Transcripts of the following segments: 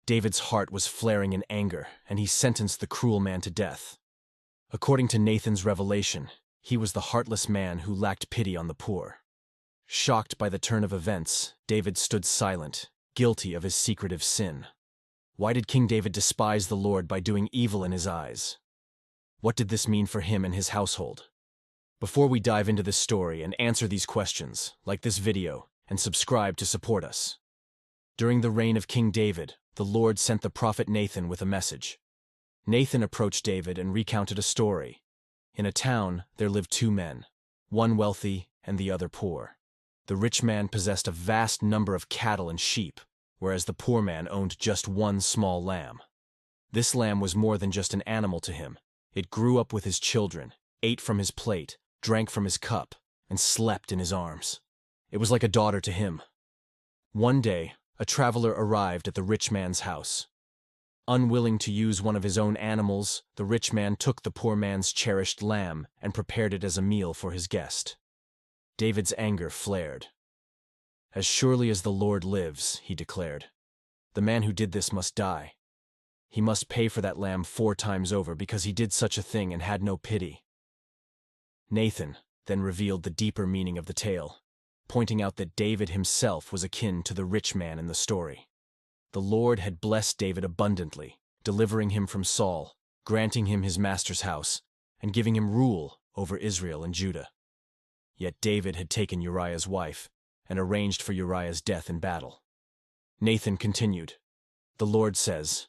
David's heart was flaring in anger, and he sentenced the cruel man to death. According to Nathan's revelation, he was the heartless man who lacked pity on the poor. Shocked by the turn of events, David stood silent, guilty of his secretive sin. Why did King David despise the Lord by doing evil in his eyes? What did this mean for him and his household? Before we dive into this story and answer these questions, like this video and subscribe to support us. During the reign of King David, the Lord sent the prophet Nathan with a message. Nathan approached David and recounted a story. In a town, there lived two men, one wealthy and the other poor. The rich man possessed a vast number of cattle and sheep, whereas the poor man owned just one small lamb. This lamb was more than just an animal to him. It grew up with his children, ate from his plate, drank from his cup, and slept in his arms. It was like a daughter to him. One day, a traveler arrived at the rich man's house. Unwilling to use one of his own animals, the rich man took the poor man's cherished lamb and prepared it as a meal for his guest. David's anger flared. "As surely as the Lord lives," he declared, "the man who did this must die. He must pay for that lamb 4 times over because he did such a thing and had no pity." Nathan then revealed the deeper meaning of the tale, pointing out that David himself was akin to the rich man in the story. The Lord had blessed David abundantly, delivering him from Saul, granting him his master's house, and giving him rule over Israel and Judah. Yet David had taken Uriah's wife and arranged for Uriah's death in battle. Nathan continued, "The Lord says,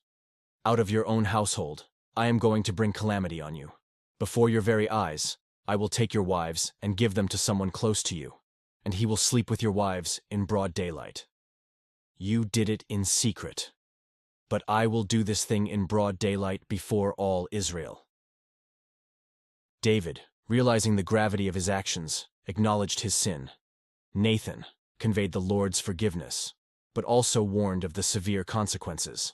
'Out of your own household, I am going to bring calamity on you. Before your very eyes, I will take your wives and give them to someone close to you, and he will sleep with your wives in broad daylight. You did it in secret, but I will do this thing in broad daylight before all Israel.'" David, realizing the gravity of his actions, acknowledged his sin. Nathan conveyed the Lord's forgiveness, but also warned of the severe consequences.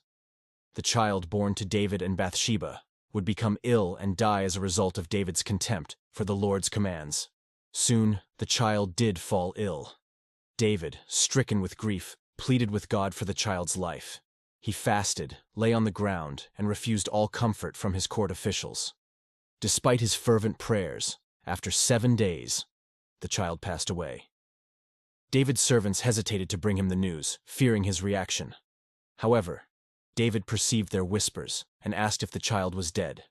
The child born to David and Bathsheba would become ill and die as a result of David's contempt for the Lord's commands. Soon, the child did fall ill. David, stricken with grief, pleaded with God for the child's life. He fasted, lay on the ground, and refused all comfort from his court officials. Despite his fervent prayers, after 7 days, the child passed away. David's servants hesitated to bring him the news, fearing his reaction. However, David perceived their whispers and asked if the child was dead.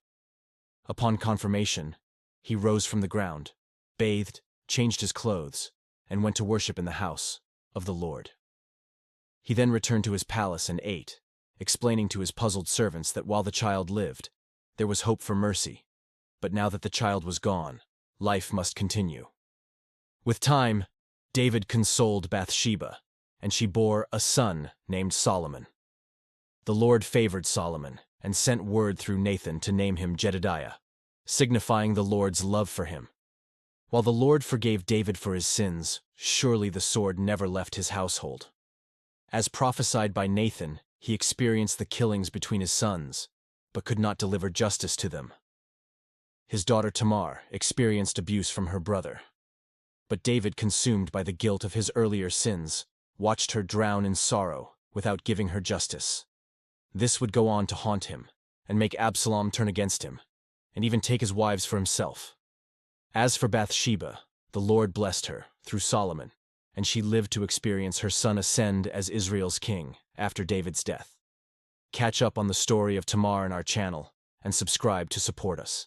Upon confirmation, he rose from the ground, bathed, changed his clothes, and went to worship in the house of the Lord. He then returned to his palace and ate, explaining to his puzzled servants that while the child lived, there was hope for mercy, but now that the child was gone, life must continue. With time, David consoled Bathsheba, and she bore a son named Solomon. The Lord favored Solomon and sent word through Nathan to name him Jedediah, signifying the Lord's love for him. While the Lord forgave David for his sins, surely the sword never left his household. As prophesied by Nathan, he experienced the killings between his sons, but could not deliver justice to them. His daughter Tamar experienced abuse from her brother. But David, consumed by the guilt of his earlier sins, watched her drown in sorrow without giving her justice. This would go on to haunt him and make Absalom turn against him, and even take his wives for himself. As for Bathsheba, the Lord blessed her through Solomon, and she lived to experience her son ascend as Israel's king after David's death. Catch up on the story of Tamar in our channel and subscribe to support us.